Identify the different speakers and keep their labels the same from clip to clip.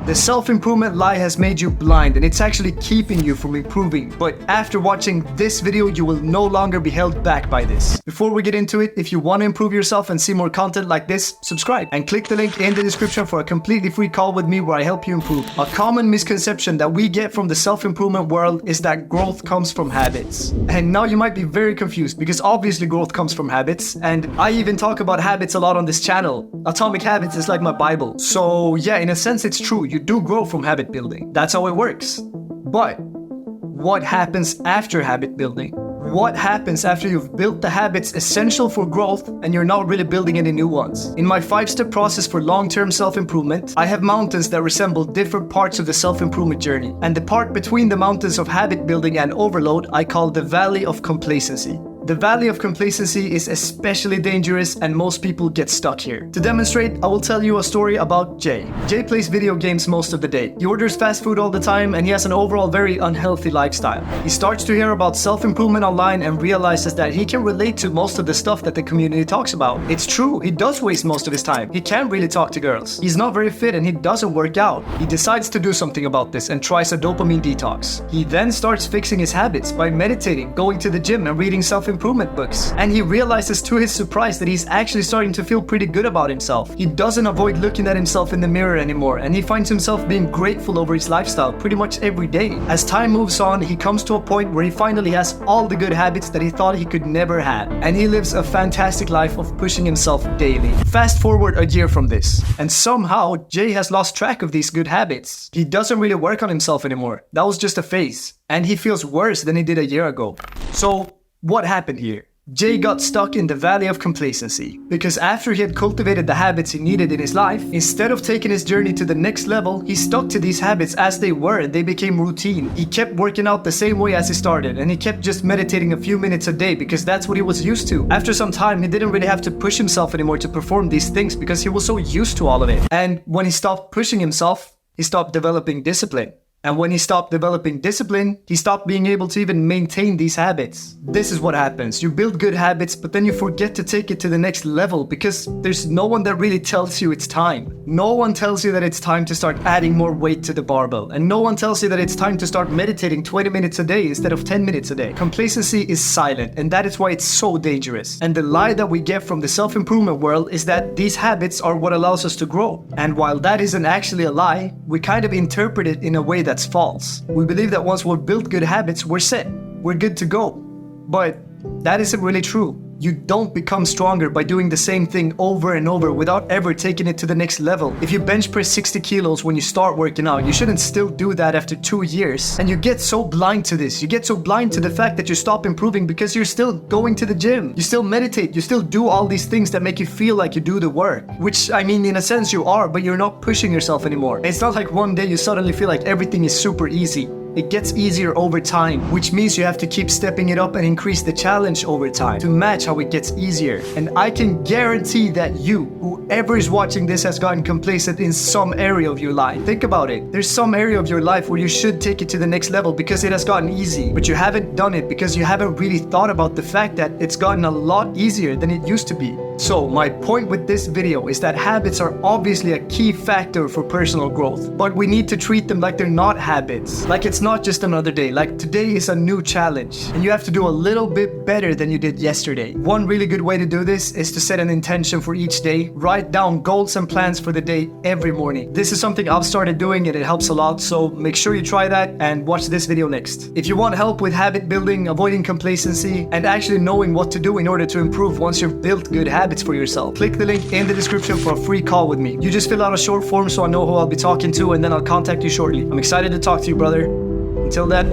Speaker 1: The self-improvement lie has made you blind and it's actually keeping you from improving. But after watching this video, you will no longer be held back by this. Before we get into it, if you want to improve yourself and see more content like this, subscribe and click the link in the description for a completely free call with me where I help you improve. A common misconception that we get from the self-improvement world is that growth comes from habits. And now you might be very confused because obviously growth comes from habits, and I even talk about habits a lot on this channel. Atomic Habits is like my Bible. So yeah, in a sense it's true, you do grow from habit building. That's how it works. But what happens after habit building? What happens after you've built the habits essential for growth and you're not really building any new ones? In my 5-step process for long-term self-improvement, I have mountains that resemble different parts of the self-improvement journey. And the part between the mountains of habit building and overload, I call the Valley of Complacency. The Valley of Complacency is especially dangerous and most people get stuck here. To demonstrate, I will tell you a story about Jay. Jay plays video games most of the day. He orders fast food all the time and he has an overall very unhealthy lifestyle. He starts to hear about self-improvement online and realizes that he can relate to most of the stuff that the community talks about. It's true, he does waste most of his time. He can't really talk to girls. He's not very fit and he doesn't work out. He decides to do something about this and tries a dopamine detox. He then starts fixing his habits by meditating, going to the gym and reading self-improvement books. And he realizes to his surprise that he's actually starting to feel pretty good about himself. He doesn't avoid looking at himself in the mirror anymore, and he finds himself being grateful over his lifestyle pretty much every day. As time moves on, he comes to a point where he finally has all the good habits that he thought he could never have. And he lives a fantastic life of pushing himself daily. Fast forward a year from this, and somehow Jay has lost track of these good habits. He doesn't really work on himself anymore. That was just a phase. And he feels worse than he did a year ago. So what happened here? Jay got stuck in the Valley of Complacency because after he had cultivated the habits he needed in his life, instead of taking his journey to the next level, he stuck to these habits as they were and they became routine. He kept working out the same way as he started and he kept just meditating a few minutes a day because that's what he was used to. After some time, he didn't really have to push himself anymore to perform these things because he was so used to all of it. And when he stopped pushing himself, he stopped developing discipline. And when he stopped developing discipline, he stopped being able to even maintain these habits. This is what happens. You build good habits, but then you forget to take it to the next level because there's no one that really tells you it's time. No one tells you that it's time to start adding more weight to the barbell. And no one tells you that it's time to start meditating 20 minutes a day instead of 10 minutes a day. Complacency is silent, and that is why it's so dangerous. And the lie that we get from the self-improvement world is that these habits are what allows us to grow. And while that isn't actually a lie, we kind of interpret it in a way that's false. We believe that once we've built good habits, we're set. We're good to go. But that isn't really true. You don't become stronger by doing the same thing over and over without ever taking it to the next level. If you bench press 60 kilos when you start working out, you shouldn't still do that after 2 years. And you get so blind to this. You get so blind to the fact that you stop improving because you're still going to the gym. You still meditate. You still do all these things that make you feel like you do the work. Which, I mean, in a sense you are, but you're not pushing yourself anymore. It's not like one day you suddenly feel like everything is super easy. It gets easier over time, which means you have to keep stepping it up and increase the challenge over time to match how it gets easier. And I can guarantee that whoever is watching this, has gotten complacent in some area of your life. Think about it. There's some area of your life where you should take it to the next level because it has gotten easy, but you haven't done it because you haven't really thought about the fact that it's gotten a lot easier than it used to be. So my point with this video is that habits are obviously a key factor for personal growth, but we need to treat them like they're not habits. Like it's not just another day. Like today is a new challenge and you have to do a little bit better than you did yesterday. One really good way to do this is to set an intention for each day. Write down goals and plans for the day every morning. This is something I've started doing and it helps a lot, so make sure you try that and watch this video next. If you want help with habit building, avoiding complacency, and actually knowing what to do in order to improve once you've built good habits for yourself, click the link in the description for a free call with me. You just fill out a short form so I know who I'll be talking to, and then I'll contact you shortly. I'm excited to talk to you, brother. Until then,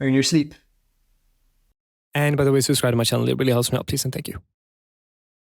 Speaker 1: earn your sleep.
Speaker 2: And by the way, subscribe to my channel. It really helps me out. Please and thank you.